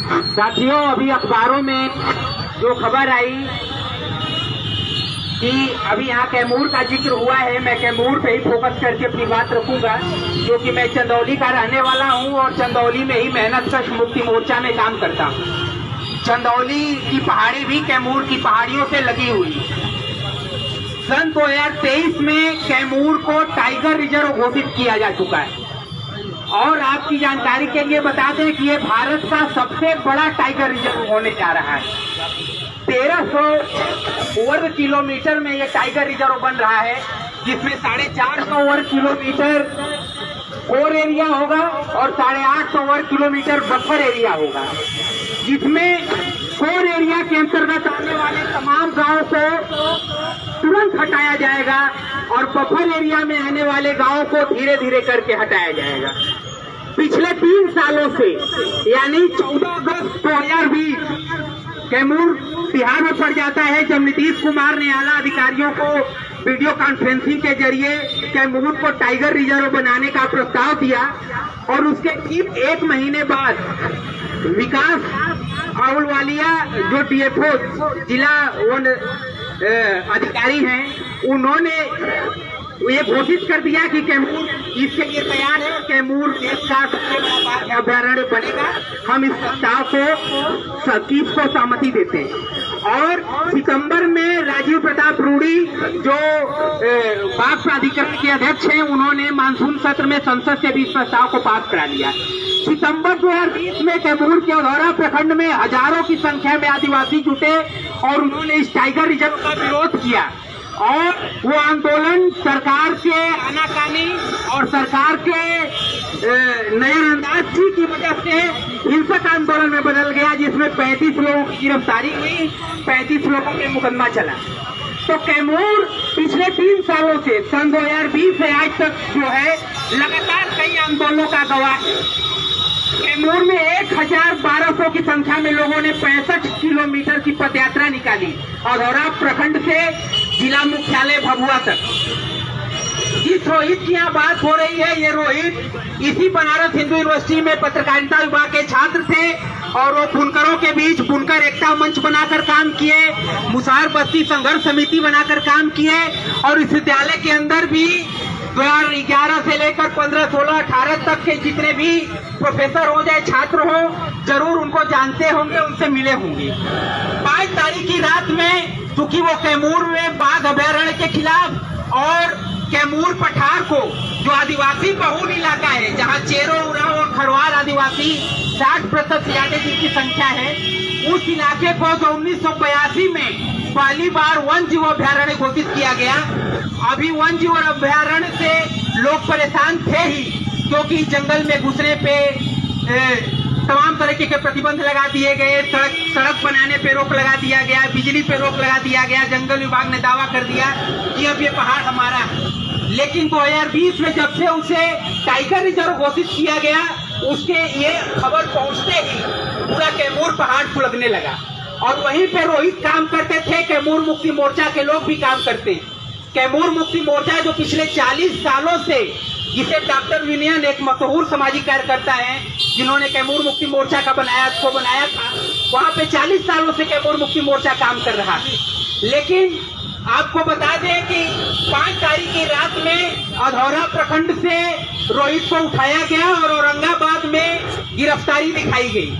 साथियों, अभी अखबारों में जो खबर आई कि अभी यहाँ कैमूर का जिक्र हुआ है, मैं कैमूर पे ही फोकस करके अपनी बात रखूंगा, क्योंकि मैं चंदौली का रहने वाला हूँ और चंदौली में ही मेहनत कश मुक्ति मोर्चा में काम करता हूँ। चंदौली की पहाड़ी भी कैमूर की पहाड़ियों से लगी हुई। सन 2023 में कैमूर को टाइगर रिजर्व घोषित किया जा चुका है। और आपकी जानकारी के लिए बता दें कि ये भारत का सबसे बड़ा टाइगर रिजर्व होने जा रहा है। 1300 वर्ग किलोमीटर में ये टाइगर रिजर्व बन रहा है, जिसमें 450 वर्ग किलोमीटर कोर एरिया होगा और 850 वर्ग किलोमीटर बफर एरिया होगा, जिसमें कोर एरिया के अंतर्गत आने वाले तमाम गांवों को तुरंत हटाया जाएगा और बफर एरिया में आने वाले गांवों को धीरे धीरे करके हटाया जाएगा। पिछले 3 सालों से यानी 14 अगस्त 2020 कैमूर बिहार में पड़ जाता है, जब नीतीश कुमार ने आला अधिकारियों को वीडियो कॉन्फ्रेंसिंग के जरिए कैमूर को टाइगर रिजर्व बनाने का प्रस्ताव दिया। और उसके ठीक 1 महीने बाद विकास अहलुवालिया जो डीएफओ जिला वन अधिकारी हैं, उन्होंने ये घोषित कर दिया कि कैमूर इसके लिए तैयार है, कैमूर देश का सबसे बड़ा बाघ अभयारण्य बनेगा। हम इस प्रस्ताव को 30 को सहमति देते हैं। और सितंबर में राजीव प्रताप रूडी जो बाघ प्राधिकरण के अध्यक्ष हैं, उन्होंने मानसून सत्र में संसद से भी इस प्रस्ताव को पास करा लिया। सितंबर 2020 में कैमूर के औधौरा प्रखंड में हजारों की संख्या में आदिवासी जुटे और उन्होंने इस टाइगर रिजर्व का विरोध किया। और वो आंदोलन सरकार के आनाकानी और सरकार के नजरअंदाजी की वजह से हिंसक आंदोलन में बदल गया, जिसमें 35 लोगों की गिरफ्तारी हुई, 35 लोगों पे मुकदमा चला। तो कैमूर पिछले 3 सालों से सन 2020 से आज तक जो है लगातार कई आंदोलनों का गवाह है। कैमूर में 1200 की संख्या में लोगों ने 65 किलोमीटर की पदयात्रा निकाली औधौरा प्रखंड से जिला मुख्यालय भभुआ तक। जिस रोहित की यहाँ बात हो रही है, ये रोहित इसी बनारस हिंदू यूनिवर्सिटी में पत्रकारिता विभाग के छात्र थे और वो बुनकरों के बीच बुनकर एकता मंच बनाकर काम किए, मुसार बस्ती संघर्ष समिति बनाकर काम किए और इस विद्यालय के अंदर भी 2011 से लेकर 15, 16, 18 तक के जितने भी प्रोफेसर हो चाहे छात्र हो, जरूर उनको जानते होंगे, उनसे मिले होंगे। 5 तारीख की रात में चूंकि वो कैमूर में बाघ अभयारण्य के खिलाफ और कैमूर पठार को जो आदिवासी बहुल इलाका है, जहाँ चेरो, उरांव और खरवार आदिवासी 60% से ज्यादा जिनकी संख्या है, उस इलाके को जो 1982 में पहली बार वन जीव अभयारण्य घोषित किया गया। अभी वन जीव अभयारण्य से लोग परेशान थे ही, क्योंकि जंगल में घुसने पे तमाम तरीके के प्रतिबंध लगा दिए गए, सड़क बनाने पे रोक लगा दिया गया, बिजली पे रोक लगा दिया गया। जंगल विभाग ने दावा कर दिया कि अब ये पहाड़ हमारा है। लेकिन 2020 में जब से उसे टाइगर रिजर्व घोषित किया गया, उसके ये खबर पहुंचते ही पूरा कैमूर पहाड़ सुलगने लगा। और वहीं पे रोहित काम करते थे, कैमूर मुक्ति मोर्चा के लोग भी काम करते हैं। कैमूर मुक्ति मोर्चा जो पिछले 40 सालों से, जिसे डॉक्टर विनयन एक मशहूर सामाजिक कार्यकर्ता है जिन्होंने कैमूर मुक्ति मोर्चा का बनाया था, वहां पे 40 सालों से कैमूर मुक्ति मोर्चा काम कर रहा है। लेकिन आपको बता दें कि 5 तारीख की रात में औधौरा प्रखंड से रोहित को उठाया गया और औरंगाबाद में गिरफ्तारी दिखाई गई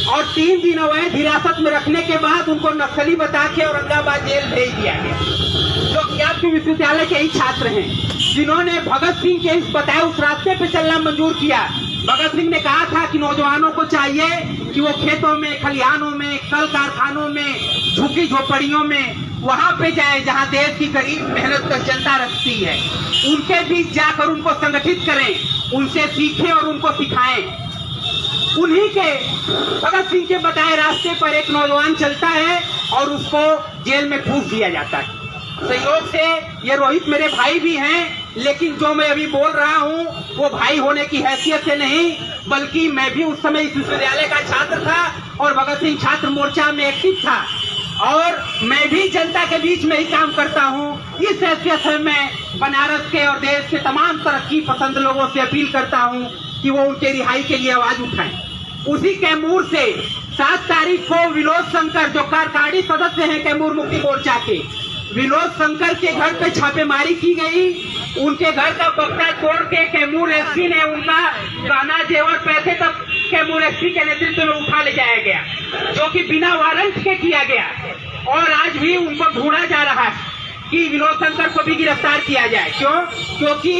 और 3 दिन अवैध हिरासत में रखने के बाद उनको नक्सली बता के औरंगाबाद जेल भेज दिया गया। जो कि आपके विश्वविद्यालय के ही छात्र हैं, जिन्होंने भगत सिंह के इस बताए उस रास्ते पे चलना मंजूर किया। भगत सिंह ने कहा था कि नौजवानों को चाहिए कि वो खेतों में, खलिहानों में, कल कारखानों में, झुग्गी झोपड़ियों में वहां पे जाए जहां देश की गरीब मेहनत कर जनता रखती है, उनके बीच जाकर उनको संगठित करें, उनसे सीखें और उनको सिखाएं। उन्हीं के भगत सिंह के बताए रास्ते पर एक नौजवान चलता है और उसको जेल में ठूस दिया जाता है। संयोग से ये रोहित मेरे भाई भी हैं, लेकिन जो मैं अभी बोल रहा हूँ वो भाई होने की हैसियत से नहीं, बल्कि मैं भी उस समय इस विश्वविद्यालय का छात्र था और भगत सिंह छात्र मोर्चा में एक्टिव था और मैं भी जनता के बीच में ही काम करता हूँ। इस हैसियत से मैं बनारस के और देश के तमाम तरक्की पसंद लोगों से अपील करता हूँ कि वो उनके रिहाई के लिए आवाज उठाएं। उसी कैमूर से 7 तारीख को विनोद शंकर, जो कार्यकारिणी सदस्य हैं कैमूर मुक्ति मोर्चा के, विनोद शंकर के घर पे छापेमारी की गई। उनके घर का बक्सा तोड़ के कैमूर एसपी ने उनका गहना जेवर पैसे तक कैमूर एसपी के नेतृत्व में उठा ले जाया गया, जो कि बिना वारंट के किया गया। और आज भी उनको ढूंढा जा रहा है कि विनोद शंकर को भी गिरफ्तार किया जाए। क्यों? क्योंकि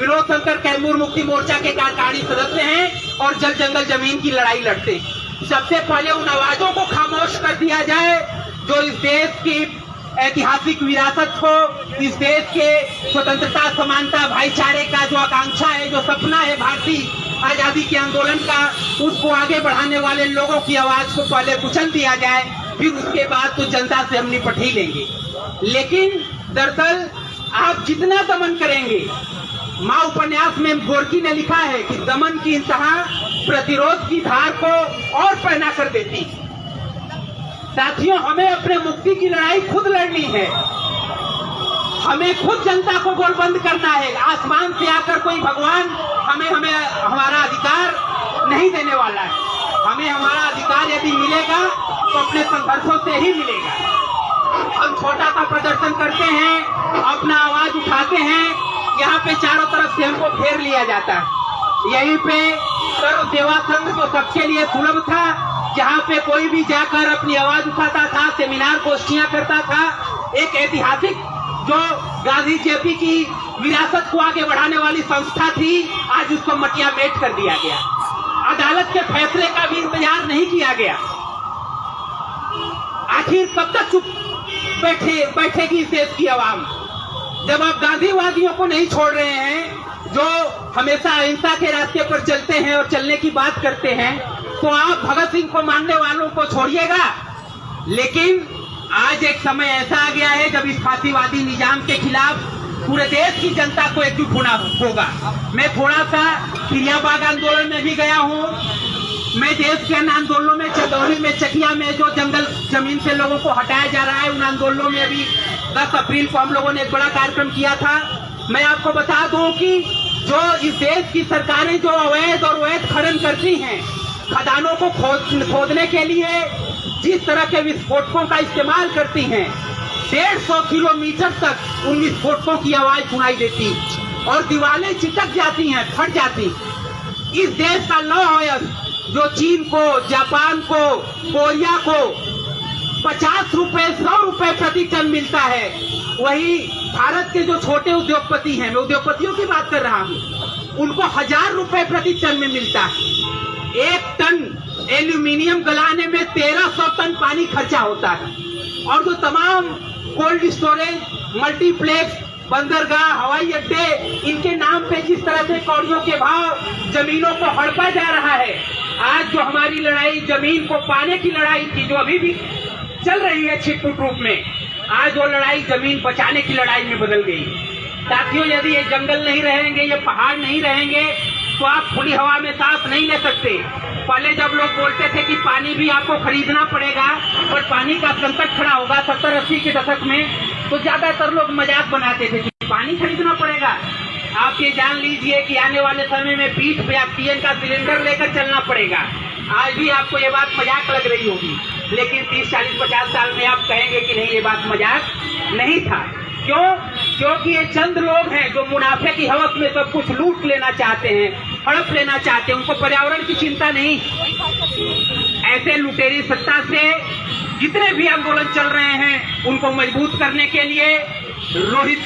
विनोद शंकर कैमूर मुक्ति मोर्चा के कार्यकारिणी सदस्य हैं और जल जंगल जमीन की लड़ाई लड़ते हैं। सबसे पहले उन आवाजों को खामोश कर दिया जाए जो इस देश की ऐतिहासिक विरासत को, इस देश के स्वतंत्रता, समानता, भाईचारे का जो आकांक्षा है, जो सपना है भारतीय आजादी के आंदोलन का, उसको आगे बढ़ाने वाले लोगों की आवाज को पहले कुचल दिया जाए, फिर उसके बाद तो जनता से हम निपट ही लेंगे। लेकिन दरअसल आप जितना दमन करेंगे, माँ उपन्यास में गोरकी ने लिखा है कि दमन की इंतहा प्रतिरोध की धार को और पहना कर देती। साथियों, हमें अपने मुक्ति की लड़ाई खुद लड़नी है। हमें खुद जनता को गोलबंद करना है। आसमान से आकर कोई भगवान हमें हमारा अधिकार नहीं देने वाला है। हमें हमारा अधिकार यदि मिलेगा तो अपने संघर्षों से ही मिलेगा। हम छोटा सा प्रदर्शन करते हैं, अपना आवाज उठाते हैं, यहाँ पे चारों तरफ से हमको घेर लिया जाता है। यहीं पे सर्व सेवा संघ तो सबके लिए सुलभ था, जहाँ पे कोई भी जाकर अपनी आवाज उठाता था, सेमिनार गोष्ठियां करता था। एक ऐतिहासिक जो गांधी जेपी की विरासत को आगे बढ़ाने वाली संस्था थी, आज उसको मटिया मेट कर दिया गया। अदालत के फैसले का भी इंतजार नहीं किया गया। आखिर कब तक चुप बैठेगी इस देश की आवाम? जब आप गांधीवादियों को नहीं छोड़ रहे हैं, जो हमेशा अहिंसा के रास्ते पर चलते हैं और चलने की बात करते हैं, तो आप भगत सिंह को मानने वालों को छोड़िएगा। लेकिन आज एक समय ऐसा आ गया है जब इस फांसीवादी निजाम के खिलाफ पूरे देश की जनता को एकजुट होना होगा। मैं थोड़ा सा खिरियाबाग आंदोलन में भी गया हूँ। मैं देश के अन्य आंदोलनों में, चंदौली में, चकिया में जो जंगल जमीन से लोगों को हटाया जा रहा है, उन आंदोलनों में अभी 10 अप्रैल को हम लोगों ने एक बड़ा कार्यक्रम किया था। मैं आपको बता दूं कि जो इस देश की सरकारें जो अवैध और वैध खनन करती हैं, खदानों को खोदने के लिए जिस तरह के विस्फोटकों का इस्तेमाल करती हैं, 150 किलोमीटर तक उन विस्फोटकों की आवाज सुनाई देती और दीवारें चिटक जाती हैं, फट जाती। इस देश का लौह अयस्क जो चीन को, जापान को, कोरिया को 50 रुपए, 100 रुपए प्रति टन मिलता है, वही भारत के जो छोटे उद्योगपति हैं, मैं उद्योगपतियों की बात कर रहा हूँ, उनको 1000 रुपए प्रति टन में मिलता है। 1 टन एल्यूमिनियम गलाने में 1300 टन पानी खर्चा होता है। और जो तमाम कोल्ड स्टोरेज, मल्टीप्लेक्स, बंदरगाह, हवाई अड्डे, इनके नाम पे जिस तरह से कौड़ियों के भाव जमीनों को हड़पा जा रहा है, आज जो हमारी लड़ाई जमीन को पाने की लड़ाई थी, जो अभी भी चल रही है छिटपुट रूप में, आज वो लड़ाई जमीन बचाने की लड़ाई में बदल गई। साथियों, यदि ये जंगल नहीं रहेंगे, ये पहाड़ नहीं रहेंगे, तो आप खुली हवा में सांस नहीं ले सकते। पहले जब लोग बोलते थे कि पानी भी आपको खरीदना पड़ेगा और पानी का संकट खड़ा होगा 70-80 के दशक में, तो ज्यादातर लोग मजाक बनाते थे कि पानी खरीदना पड़ेगा। आप ये जान लीजिए कि आने वाले समय में पीठ पे ऑक्सीजन का सिलेंडर लेकर चलना पड़ेगा। आज भी आपको ये बात मजाक लग रही होगी, लेकिन 30, 40, 50 साल में आप कहेंगे कि नहीं, ये बात मजाक नहीं था। क्यों? क्योंकि ये चंद लोग हैं जो मुनाफे की हवस में सब कुछ लूट लेना चाहते हैं, हड़प लेना चाहते हैं, उनको पर्यावरण की चिंता नहीं। ऐसे लुटेरी सत्ता से जितने भी आंदोलन चल रहे हैं, उनको मजबूत करने के लिए रोहित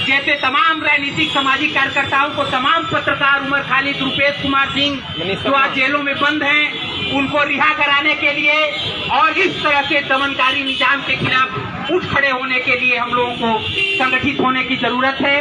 जैसे तमाम राजनीतिक सामाजिक कार्यकर्ताओं को, तमाम पत्रकार, उमर खालिद, रुपेश कुमार सिंह जो आज जेलों में बंद हैं, उनको रिहा कराने के लिए और इस तरह के दमनकारी निजाम के खिलाफ उठ खड़े होने के लिए हम लोगों को संगठित होने की जरूरत है।